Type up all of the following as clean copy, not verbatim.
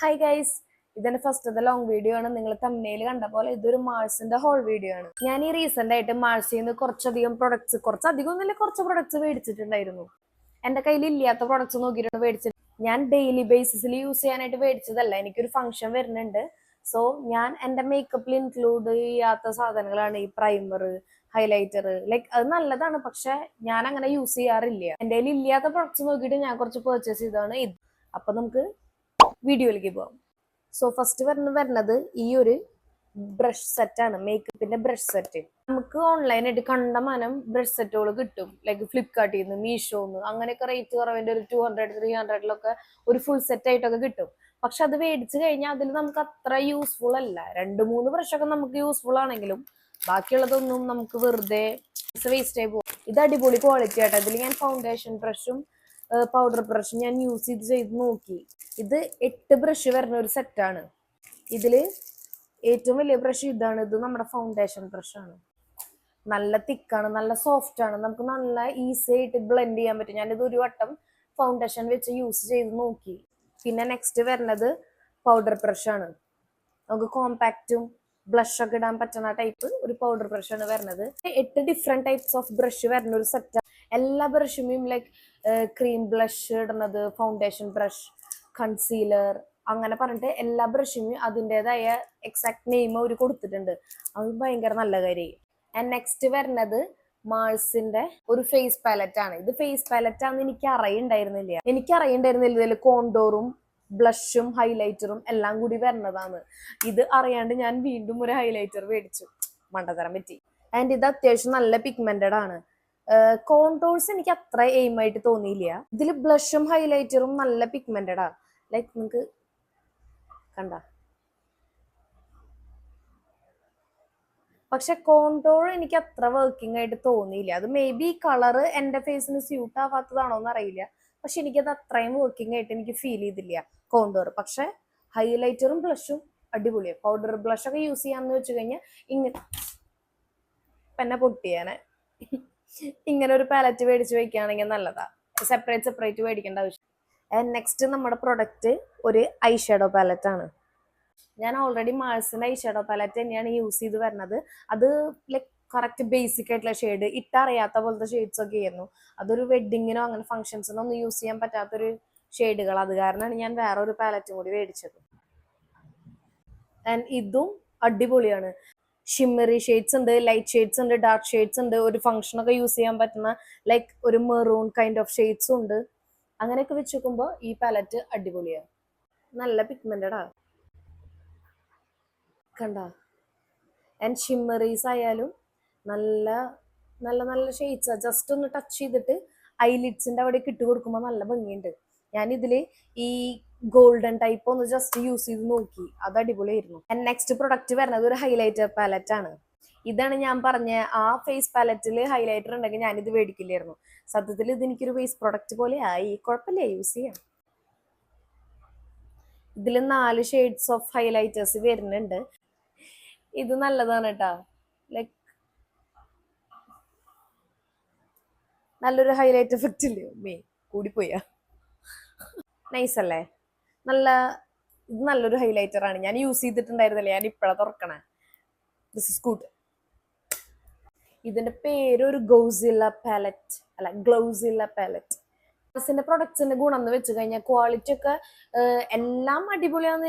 Hi guys, ഇതെന്റെ ഫസ്റ്റത്തെ long video ആണ്. നിങ്ങൾ തമ്മിൽ കണ്ട പോലെ ഇതൊരു മാൾസിന്റെ ഹോൾ വീഡിയോ ആണ്. ഞാൻ ഈ റീസെന്റ് ആയിട്ട് മാൾസിൽ നിന്ന് കുറച്ചധികം പ്രൊഡക്ട്സ്, കുറച്ചധികം ഒന്നുമില്ല, കുറച്ച് പ്രൊഡക്ട്സ് മേടിച്ചിട്ടുണ്ടായിരുന്നു. എന്റെ കയ്യിൽ ഇല്ലാത്ത പ്രൊഡക്ട്സ് നോക്കിയിട്ടാണ് മേടിച്ചത്. ഞാൻ ഡെയിലി ബേസിസിൽ യൂസ് ചെയ്യാനായിട്ട് മേടിച്ചതല്ല, എനിക്കൊരു ഫംഗ്ഷൻ വരുന്നുണ്ട്. സോ ഞാൻ എന്റെ മേക്കപ്പിൽ ഇൻക്ലൂഡ് ചെയ്യാത്ത സാധനങ്ങളാണ് ഈ പ്രൈമർ, ഹൈലൈറ്റർ. ലൈക്ക് അത് നല്ലതാണ്, പക്ഷെ ഞാൻ അങ്ങനെ യൂസ് ചെയ്യാറില്ല. എന്റെ കയ്യിൽ ഇല്ലാത്ത പ്രൊഡക്ട്സ് നോക്കിയിട്ട് ഞാൻ കുറച്ച് പർച്ചേസ് ചെയ്തതാണ് ഇത്. അപ്പൊ നമുക്ക് വീഡിയോയിലേക്ക് പോവാം. സോ ഫസ്റ്റ് വരുന്നത് ഈ ഒരു ബ്രഷ് സെറ്റ് ആണ്, മേക്കപ്പിന്റെ ബ്രഷ് സെറ്റ്. നമുക്ക് ഓൺലൈനായിട്ട് കണ്ടമാനം ബ്രഷ് സെറ്റുകൾ കിട്ടും. ലൈക്ക് ഫ്ലിപ്കാർട്ടിൽ നിന്ന്, മീഷോന്ന്, അങ്ങനെയൊക്കെ റേറ്റ് കുറവിന്റെ ഒരു 200-300 ഒരു ഫുൾ സെറ്റ് ആയിട്ടൊക്കെ കിട്ടും. പക്ഷെ അത് മേടിച്ചു കഴിഞ്ഞാൽ അതിൽ നമുക്ക് അത്ര യൂസ്ഫുൾ അല്ല. 2-3 ബ്രഷൊക്കെ നമുക്ക് യൂസ്ഫുൾ ആണെങ്കിലും ബാക്കിയുള്ളതൊന്നും നമുക്ക് വെറുതെ വേസ്റ്റ് ആയി പോകും. ഇത് അടിപൊളി ക്വാളിറ്റി ആട്ടോ. ഇതിൽ ഞാൻ ഫൗണ്ടേഷൻ ബ്രഷും പൗഡർ ബ്രഷും ഞാൻ യൂസ് ചെയ്ത് നോക്കി. ഇത് 8 ബ്രഷ് വരുന്ന ഒരു സെറ്റാണ്. ഇതില് ഏറ്റവും വലിയ ബ്രഷ് ഇതാണ്. ഇത് നമ്മുടെ ഫൗണ്ടേഷൻ ബ്രഷാണ്. നല്ല തിക്കാണ്, നല്ല സോഫ്റ്റ് ആണ്, നമുക്ക് നല്ല ഈസി ആയിട്ട് ബ്ലെൻഡ് ചെയ്യാൻ പറ്റും. ഞാനിത് ഒരു വട്ടം ഫൗണ്ടേഷൻ വെച്ച് യൂസ് ചെയ്ത് നോക്കി. പിന്നെ നെക്സ്റ്റ് വരുന്നത് പൗഡർ ബ്രഷാണ്. നമുക്ക് കോമ്പാക്റ്റും ബ്ലഷ് ഒക്കെ ഇടാൻ പറ്റുന്ന ടൈപ്പ് ഒരു പൗഡർ ബ്രഷാണ് വരുന്നത്. 8 ഡിഫറെന്റ് ടൈപ്സ് ഓഫ് ബ്രഷ് വരുന്ന ഒരു സെറ്റ്. എല്ലാ ബ്രഷും ലൈക്ക് ക്രീം ബ്ലഷ് ഇടുന്നത്, ഫൗണ്ടേഷൻ ബ്രഷ്, കൺസീലർ, അങ്ങനെ പറഞ്ഞിട്ട് എല്ലാ ബ്രഷിനും അതിൻ്റെതായ എക്സാക്ട് നെയിം അവർ കൊടുത്തിട്ടുണ്ട്. അത് ഭയങ്കര നല്ല കാര്യമായി. ആൻഡ് നെക്സ്റ്റ് വരുന്നത് മാൾസിന്റെ ഒരു ഫേസ് പാലറ്റ് ആണ്. ഇത് ഫേസ് പാലറ്റ് ആണെന്ന് എനിക്ക് അറിയണ്ടായിരുന്നില്ല ഇതിൽ കോണ്ടോറും ബ്ലഷും ഹൈലൈറ്ററും എല്ലാം കൂടി വരുന്നതാണ്. ഇത് അറിയാണ്ട് ഞാൻ വീണ്ടും ഒരു ഹൈലൈറ്റർ മേടിച്ചു. മണ്ടത്തരം പറ്റി. ആൻഡ് ഇത് അത്യാവശ്യം നല്ല പിഗ്മെന്റഡ് ആണ്. കോണ്ടോഴ്സ് എനിക്ക് അത്ര എയിമായിട്ട് തോന്നിയില്ല. ഇതിൽ ബ്ലഷും ഹൈലൈറ്ററും നല്ല പിഗ്മെന്റഡാ. ലൈക്ക് നിങ്ങൾക്ക് കണ്ട, പക്ഷെ കോണ്ടോർ എനിക്ക് അത്ര വർക്കിംഗ് ആയിട്ട് തോന്നിയില്ല. അത് മേ ബി കളറ് എന്റെ ഫേസിന് സ്യൂട്ട് ആവാത്തതാണോ എന്ന് അറിയില്ല. പക്ഷെ എനിക്കത് അത്രയും വർക്കിംഗ് ആയിട്ട് എനിക്ക് ഫീൽ ചെയ്തില്ല കോണ്ടോർ. പക്ഷെ ഹൈലൈറ്ററും ബ്ലഷും അടിപൊളിയാണ്. പൗഡർ ബ്ലഷ് ഒക്കെ യൂസ് ചെയ്യാന്ന് വെച്ച് കഴിഞ്ഞാൽ ഇങ്ങനെ പിന്നെ പൊട്ടിയാനെ ഇങ്ങനെ ഒരു പാലറ്റ് മേടിച്ച് വെക്കുകയാണെങ്കിൽ നല്ലതാ. സെപ്പറേറ്റ് മേടിക്കേണ്ട ആവശ്യം. നെക്സ്റ്റ് നമ്മുടെ പ്രൊഡക്റ്റ് ഒരു ഐ ഷാഡോ പാലറ്റ് ആണ്. ഞാൻ ഓൾറെഡി മാൾസിന്റെ ഐ ഷാഡോ പാലറ്റ് തന്നെയാണ് യൂസ് ചെയ്ത് വരുന്നത്. അത് ലൈക്ക് കറക്റ്റ് ബേസിക് ആയിട്ടുള്ള ഷെയ്ഡ്, ഇട്ടറിയാത്ത പോലത്തെ ഷെയ്ഡ്സ് ഒക്കെ ആയിരുന്നു. അതൊരു വെഡിങ്ങിനോ അങ്ങനെ ഫംഗ്ഷൻസിനോ ഒന്നും യൂസ് ചെയ്യാൻ പറ്റാത്തൊരു ഷെയ്ഡുകൾ. അത് കാരണമാണ് ഞാൻ വേറെ ഒരു പാലറ്റും കൂടി മേടിച്ചത്. ആൻഡ് ഇതും അടിപൊളിയാണ്. ഷിമ്മറി ഷെയ്ഡ്സ് ഉണ്ട്, ലൈറ്റ് ഷെയ്ഡ്സ് ഉണ്ട്, ഡാർക്ക് ഷെയ്ഡ്സ് ഉണ്ട്. ഒരു ഫംഗ്ഷനൊക്കെ യൂസ് ചെയ്യാൻ പറ്റുന്ന ലൈക്ക് ഒരു മെറൂൺ കൈൻഡ് ഓഫ് ഷെയ്ഡ്സും ഉണ്ട്. അങ്ങനെയൊക്കെ വെച്ച് നോക്കുമ്പോൾ ഈ പാലറ്റ് അടിപൊളിയാണ്. നല്ല പിഗ്മെന്റഡാ, കണ്ട. ആൻഡ് ഷിമ്മറീസ് ആയാലും നല്ല നല്ല നല്ല ഷെയ്ഡ്സാ. ജസ്റ്റ് ഒന്ന് ടച്ച് ചെയ്തിട്ട് ഐലിഡ്സിന്റെ അവിടെ ഇട്ട് കൊടുക്കുമ്പോൾ നല്ല ഭംഗിയുണ്ട്. ഞാൻ ഇതില് ഈ ഗോൾഡൻ ടൈപ്പ് ഒന്ന് ജസ്റ്റ് യൂസ് ചെയ്ത് നോക്കി, അത് അടിപൊളിയായിരുന്നു. ആൻഡ് നെക്സ്റ്റ് പ്രൊഡക്റ്റ് വരുന്നത് ഒരു ഹൈലൈറ്റർ പാലറ്റ് ആണ്. ഇതാണ് ഞാൻ പറഞ്ഞ ആ ഫേസ് പാലറ്റിൽ ഹൈലൈറ്റർ ഉണ്ടെങ്കിൽ ഞാനിത് മേടിക്കില്ലായിരുന്നു. സത്യത്തിൽ ഇത് എനിക്കൊരു ഫേസ് പ്രൊഡക്റ്റ് പോലെ ആയി. കുഴപ്പമില്ല, യൂസ് ചെയ്യാം. ഇതിൽ 4 ഷെയ്ഡ്സ് ഓഫ് ഹൈലൈറ്റേഴ്സ് വരുന്നുണ്ട്. ഇത് നല്ലതാണ് കേട്ടാ. ലൈക്ക് നല്ലൊരു ഹൈലൈറ്റ് എഫക്റ്റ് ഇല്ലേ, കൂടിപ്പോയാ. നൈസ് അല്ലേ? നല്ല, ഇത് നല്ലൊരു ഹൈലൈറ്റർ ആണ്. ഞാൻ യൂസ് ചെയ്തിട്ടുണ്ടായിരുന്നില്ല, ഞാൻ ഇപ്പഴാ തുറക്കണേ. This is good. ഇതിന്റെ പേര് ഒരു ഗൗസില്ല പാലറ്റ് അല്ല, ഗ്ലൗസില്ല പാലറ്റ്. ന്റെ പ്രൊഡക്ട്സിന്റെ ഗുണം എന്ന് വെച്ച് കഴിഞ്ഞാൽ ക്വാളിറ്റി ഒക്കെ എല്ലാം അടിപൊളിയാണെന്ന്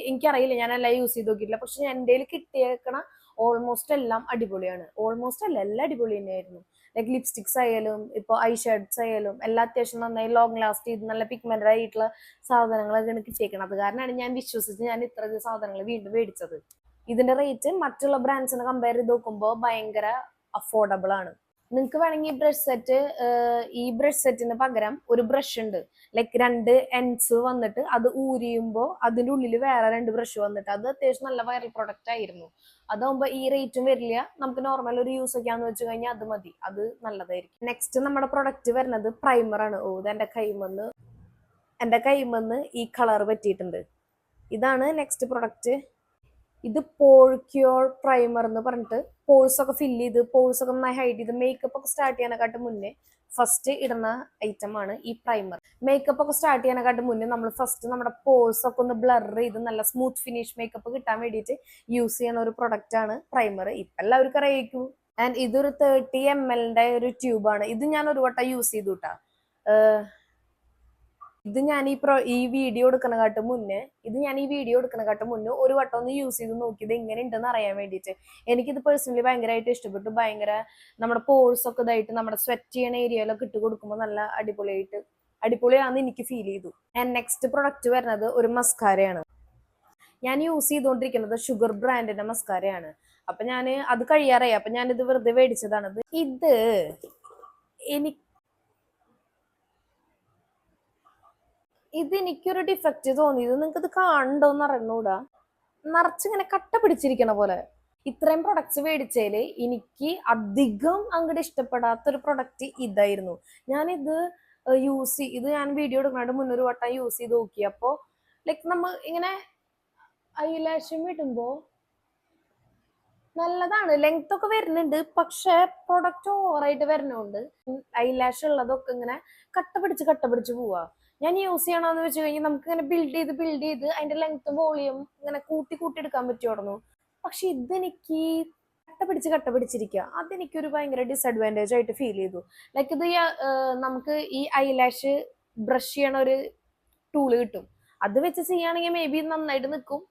എനിക്കറിയില്ല. ഞാൻ എല്ലാം യൂസ് ചെയ്ത് നോക്കിയിട്ടില്ല. പക്ഷെ എൻ്റെ കയ്യിൽ കിട്ടിയേക്കണ ഓൾമോസ്റ്റ് എല്ലാം അടിപൊളിയാണ്. ഓൾമോസ്റ്റ് അല്ല, എല്ലാം അടിപൊളി തന്നെയായിരുന്നു. ലൈക്ക് ലിപ്സ്റ്റിക്സ് ആയാലും ഇപ്പോൾ ഐ ഷാഡ്സ് ആയാലും എല്ലാം അത്യാവശ്യം നന്നായി ലോങ് ലാസ്റ്റ് ചെയ്ത് നല്ല പിഗ്മെന്റഡ് ആയിട്ടുള്ള സാധനങ്ങളൊക്കെയാണ് കിട്ടിയേക്കണം. അത് കാരണമാണ് ഞാൻ വിശ്വസിച്ച് ഞാൻ ഇത്ര സാധനങ്ങൾ വീണ്ടും മേടിച്ചത്. ഇതിന്റെ റേറ്റ് മറ്റുള്ള ബ്രാൻഡ്സിനെ കമ്പയർ ചെയ്ത് നോക്കുമ്പോൾ ഭയങ്കര അഫോർഡബിൾ ആണ്. നിങ്ങൾക്ക് വേണമെങ്കിൽ ഈ ബ്രഷ് സെറ്റിന് പകരം ഒരു ബ്രഷ് ഉണ്ട്. ലൈക്ക് 2 എൻഡ്സ് വന്നിട്ട് അത് ഊരിയുമ്പോൾ അതിന്റെ ഉള്ളിൽ വേറെ 2 ബ്രഷ് വന്നിട്ട്, അത് അത്യാവശ്യം നല്ല വൈറൽ പ്രൊഡക്റ്റ് ആയിരുന്നു. അതാകുമ്പോൾ ഈ റേറ്റും വരില്ല. നമുക്ക് നോർമൽ ഒരു യൂസ് ഒക്കെയാന്ന് വെച്ച് കഴിഞ്ഞാൽ അത് മതി, അത് നല്ലതായിരിക്കും. നെക്സ്റ്റ് നമ്മുടെ പ്രൊഡക്റ്റ് വരുന്നത് പ്രൈമർ ആണ്. ഇത് എന്റെ കൈമന്ന് ഈ കളർ പറ്റിയിട്ടുണ്ട്. ഇതാണ് നെക്സ്റ്റ് പ്രൊഡക്റ്റ്. ഇത് പോഴ്ക്യൂർ പ്രൈമർ എന്ന് പറഞ്ഞിട്ട് പോഴ്സ് ഒക്കെ ഫില്ല് ചെയ്ത് പോഴ്സ് ഒക്കെ നന്നായി ഹൈഡ് ചെയ്ത് മേക്കപ്പ് ഒക്കെ സ്റ്റാർട്ട് ചെയ്യാനെക്കാട്ടും മുന്നേ ഫസ്റ്റ് ഇടുന്ന ഐറ്റം ആണ് ഈ പ്രൈമർ. മേക്കപ്പ് ഒക്കെ സ്റ്റാർട്ട് ചെയ്യാനെക്കാട്ട് മുന്നേ നമ്മൾ ഫസ്റ്റ് നമ്മുടെ പോഴ്സ് ഒക്കെ ഒന്ന് ബ്ലർ ചെയ്ത് നല്ല സ്മൂത്ത് ഫിനിഷ് മേക്കപ്പ് കിട്ടാൻ വേണ്ടിയിട്ട് യൂസ് ചെയ്യുന്ന ഒരു പ്രൊഡക്റ്റ് ആണ് പ്രൈമർ. ഇപ്പൊ എല്ലാവർക്കും അറിയിക്കും. ആൻഡ് ഇതൊരു 30 ml ഒരു ട്യൂബാണ്. ഇത് ഞാൻ ഒരു വട്ടം യൂസ് ചെയ്തു കേട്ടാ. ഇത് ഞാൻ ഈ വീഡിയോ എടുക്കണക്കാട്ട് മുന്നേ ഒരു വട്ടം ഒന്ന് യൂസ് ചെയ്ത് നോക്കിയത് എങ്ങനെ ഉണ്ടെന്ന് അറിയാൻ വേണ്ടിയിട്ട്. എനിക്കിത് പേഴ്സണലി ഭയങ്കരമായിട്ട് ഇഷ്ടപ്പെട്ടു. ഭയങ്കര നമ്മുടെ പോഴ്സ് ഒക്കെ ഇതായിട്ട് നമ്മുടെ സ്വെറ്റ് ചെയ്യണ ഏരിയയിലൊക്കെ ഇട്ട് കൊടുക്കുമ്പോൾ നല്ല അടിപൊളിയാണെന്ന് എനിക്ക് ഫീൽ ചെയ്തു. ആൻഡ് നെക്സ്റ്റ് പ്രൊഡക്റ്റ് വരുന്നത് ഒരു മസ്കാരയാണ്. ഞാൻ യൂസ് ചെയ്തുകൊണ്ടിരിക്കുന്നത് ഷുഗർ ബ്രാൻഡിന്റെ മസ്കാരയാണ്. അപ്പൊ ഞാൻ അത് കഴിയാറായി. അപ്പൊ ഞാനിത് വെറുതെ മേടിച്ചതാണ്. എനിക്കൊരു ഡിഫക്റ്റ് തോന്നിയത്, നിങ്ങൾക്ക് ഇത് കാണണ്ടോന്ന് അറിഞ്ഞൂടാ, നിറച്ചിങ്ങനെ കട്ട പിടിച്ചിരിക്കണ പോലെ. ഇത്രയും പ്രൊഡക്ട്സ് മേടിച്ചതില് എനിക്ക് അധികം അങ്ങോട്ട് ഇഷ്ടപ്പെടാത്തൊരു പ്രൊഡക്റ്റ് ഇതായിരുന്നു. ഞാനിത് ഞാൻ വീഡിയോ എടുക്കുന്നതിന് മുന്നൊരു വട്ടം യൂസ് ചെയ്ത് നോക്കിയപ്പോ ലൈക്ക് നമ്മൾ ഇങ്ങനെ ഐലാഷും ഇടുമ്പോ നല്ലതാണ്, ലെങ്ത് ഒക്കെ വരുന്നുണ്ട്. പക്ഷെ പ്രൊഡക്റ്റ് ഓവറായിട്ട് വരുന്നുണ്ട്. ഐലാഷ് ഉള്ളതൊക്കെ ഇങ്ങനെ കട്ട പിടിച്ച് പോവാ. ഞാൻ യൂസ് ചെയ്യണമെന്ന് വെച്ച് കഴിഞ്ഞാൽ നമുക്ക് ഇങ്ങനെ ബിൽഡ് ചെയ്ത് അതിന്റെ ലെങ്ത്തും വോളിയം ഇങ്ങനെ കൂട്ടി എടുക്കാൻ പറ്റുമായിരുന്നു. പക്ഷെ ഇതെനിക്ക് കട്ട പിടിച്ചിരിക്കുക. അതെനിക്കൊരു ഭയങ്കര ഡിസഡ്വാൻറ്റേജ് ആയിട്ട് ഫീൽ ചെയ്തു. ലൈക്ക് ഇത് നമുക്ക് ഈ ഐലാഷ് ബ്രഷ് ചെയ്യണ ഒരു ടൂള് കിട്ടും. അത് വെച്ച് ചെയ്യുകയാണെങ്കിൽ മേ ബി നന്നായിട്ട് നിൽക്കും.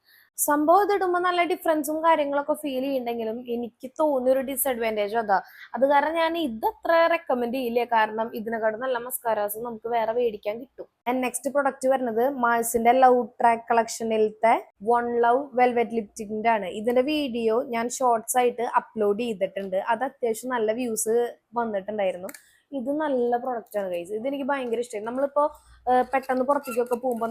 സംഭവം ഇതിടുമ്പോൾ നല്ല ഡിഫറൻസും കാര്യങ്ങളൊക്കെ ഫീൽ ചെയ്യുന്നുണ്ടെങ്കിലും എനിക്ക് തോന്നിയൊരു ഡിസഡ്വാൻറ്റേജ് അത് കാരണം ഞാൻ ഇതത്ര റെക്കമെൻഡ് ചെയ്യില്ല. കാരണം ഇതിനെക്കാളും നല്ല മസ്കാരാസ് നമുക്ക് വേറെ മേടിക്കാൻ കിട്ടും. ആൻഡ് നെക്സ്റ്റ് പ്രൊഡക്റ്റ് വരുന്നത് മാൾസിന്റെ ലവ് ട്രാക്ക് കളക്ഷനിലത്തെ വൺ ലവ് വെൽവെറ്റ് ലിപ്സ്റ്റിക്കിന്റെ ആണ്. ഇതിന്റെ വീഡിയോ ഞാൻ ഷോർട്സ് ആയിട്ട് അപ്ലോഡ് ചെയ്തിട്ടുണ്ട്. അത് അത്യാവശ്യം നല്ല വ്യൂസ് വന്നിട്ടുണ്ടായിരുന്നു. ഇത് നല്ല പ്രൊഡക്റ്റ് ആണ് ഗൈസ്. ഇതെനിക്ക് ഭയങ്കര ഇഷ്ടമായി. നമ്മളിപ്പോ പെട്ടെന്ന് പുറത്തേക്കൊക്കെ പോകുമ്പോൾ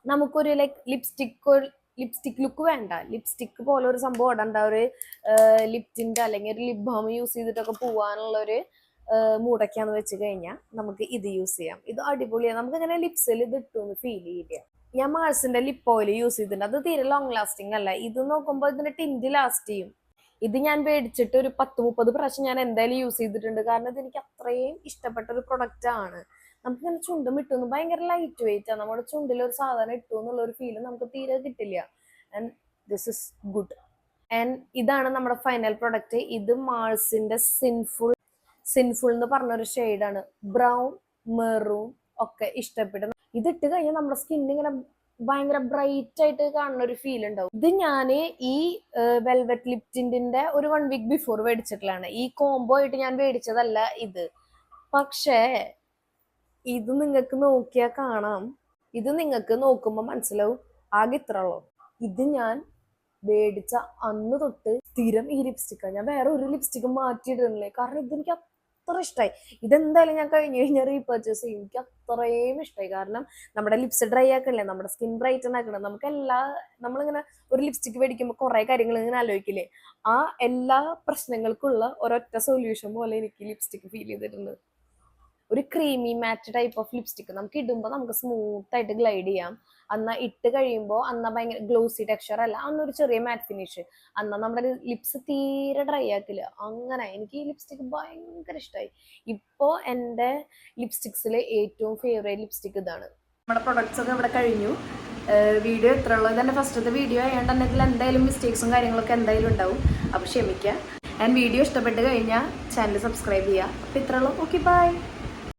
നമുക്കൊരു ലൈക്ക് ലിപ്സ്റ്റിക് ലുക്ക് വേണ്ട, ലിപ്സ്റ്റിക് പോലെ ഒരു സംഭവം ഇടണ്ട, ഒരു ലിപ്റ്റിന്റെ അല്ലെങ്കിൽ ഒരു ലിപ് ബാം യൂസ് ചെയ്തിട്ടൊക്കെ പോവാനുള്ള ഒരു മൂടൊക്കെയാന്ന് വെച്ച് കഴിഞ്ഞാൽ നമുക്ക് ഇത് യൂസ് ചെയ്യാം. ഇത് അടിപൊളിയാണ്. നമുക്ക് ഇങ്ങനെ ലിപ്സിൽ ഇത് ഇട്ടൊന്ന് ഫീൽ ചെയ്യില്ല. ഞാൻ മാൾസിന്റെ ലിപ്പ് ഓയിൽ യൂസ് ചെയ്തിട്ടുണ്ട്. അത് തീരെ ലോങ് ലാസ്റ്റിംഗ് അല്ല. ഇത് നോക്കുമ്പോൾ ഇതിന്റെ ടിന്റ് ലാസ്റ്റ് ചെയ്യും. ഇത് ഞാൻ മേടിച്ചിട്ട് ഒരു 10-30 പ്രാവശ്യം ഞാൻ എന്തായാലും യൂസ് ചെയ്തിട്ടുണ്ട്. കാരണം ഇത് എനിക്ക് അത്രയും ഇഷ്ടപ്പെട്ട ഒരു പ്രൊഡക്റ്റ് ആണ്. നമുക്കിങ്ങനെ ചുണ്ടും ഇട്ടുന്നു, ഭയങ്കര ലൈറ്റ് വെയിറ്റ് ആണ്. നമ്മുടെ ചുണ്ടിൽ ഒരു സാധനം ഇട്ടു എന്നുള്ള ഒരു ഫീല് നമുക്ക് തീരെ കിട്ടില്ല. And this is good. And ഇതാണ് നമ്മുടെ ഫൈനൽ പ്രൊഡക്റ്റ്. ഇത് മാൾസിന്റെ സിൻഫുൾ എന്ന് പറഞ്ഞൊരു ഷെയ്ഡാണ്. ബ്രൗൺ മെറൂൺ ഒക്കെ ഇഷ്ടപ്പെടും. ഇതിട്ട് കഴിഞ്ഞാൽ നമ്മുടെ സ്കിൻ ഇങ്ങനെ ഭയങ്കര ബ്രൈറ്റ് ആയിട്ട് കാണുന്ന ഒരു ഫീൽ ഉണ്ടാവും. ഇത് ഞാന് ഈ വെൽവെറ്റ് ലിപ്റ്റിന്റെ ഒരു 1 വീക്ക് ബിഫോർ മേടിച്ചിട്ടുള്ളതാണ്. ഈ കോംബോ ആയിട്ട് ഞാൻ മേടിച്ചതല്ല ഇത്. പക്ഷേ ഇത് നിങ്ങൾക്ക് നോക്കിയാൽ കാണാം. ഇത് നിങ്ങൾക്ക് നോക്കുമ്പോൾ മനസ്സിലാവും ആകെ ഇത്ര ഉള്ളൂ. ഇത് ഞാൻ മേടിച്ച അന്ന് തൊട്ട് സ്ഥിരം ഈ ലിപ്സ്റ്റിക്കാണ്. ഞാൻ വേറെ ഒരു ലിപ്സ്റ്റിക്ക് മാറ്റിയിടുന്നില്ലേ. കാരണം ഇതെനിക്ക് അത്ര ഇഷ്ടമായി. ഇതെന്തായാലും ഞാൻ കഴിഞ്ഞ് റീപർച്ചേസ് ചെയ്യും. എനിക്ക് അത്രയും ഇഷ്ടമായി. കാരണം നമ്മുടെ ലിപ്സ് ഡ്രൈ ആക്കണല്ലേ, നമ്മുടെ സ്കിൻ ബ്രൈറ്റൻ ആക്കണം. നമ്മളിങ്ങനെ ഒരു ലിപ്സ്റ്റിക്ക് മേടിക്കുമ്പോൾ കുറെ കാര്യങ്ങൾ ഇങ്ങനെ ആലോചിക്കില്ലേ. ആ എല്ലാ പ്രശ്നങ്ങൾക്കുള്ള ഒരൊറ്റ സൊല്യൂഷൻ പോലെ എനിക്ക് ലിപ്സ്റ്റിക്ക് ഫീൽ ചെയ്തിട്ടുണ്ട്. ഒരു creamy mat type of lipstick നമുക്ക് ഇടുമ്പോൾ നമുക്ക് സ്മൂത്ത് ആയിട്ട് ഗ്ലൈഡ് ചെയ്യാം. അന്നാ ഇട്ട് കഴിയുമ്പോൾ ഭയങ്കര ഗ്ലോസി ടെക്സ്ചർ അല്ല, അന്നൊരു ചെറിയ മാറ്റ് ഫിനിഷ്. നമ്മുടെ ലിപ്സ് തീരെ ഡ്രൈ ആക്കില്ല. അങ്ങനെ എനിക്ക് ഈ ലിപ്സ്റ്റിക്ക് ഭയങ്കര ഇഷ്ടമായി. ഇപ്പോൾ എൻ്റെ ലിപ്സ്റ്റിക്സിലെ ഏറ്റവും ഫേവറേറ്റ് ലിപ്സ്റ്റിക്ക് ഇതാണ്. നമ്മുടെ പ്രൊഡക്ട്സ് ഒക്കെ ഇവിടെ കഴിഞ്ഞു. വീഡിയോ എത്ര ഉള്ളൂ. ഇതെൻ്റെ ഫസ്റ്റത്തെ വീഡിയോ ആയതുകൊണ്ടെങ്കിൽ എന്തായാലും മിസ്റ്റേക്സും കാര്യങ്ങളൊക്കെ എന്തായാലും ഉണ്ടാവും. അപ്പോൾ ക്ഷമിക്കുക. ആൻഡ് വീഡിയോ ഇഷ്ടപ്പെട്ട് കഴിഞ്ഞാൽ ചാനൽ സബ്സ്ക്രൈബ് ചെയ്യുക. അപ്പോൾ ഇത്ര ഉള്ളൂ. Okay, by.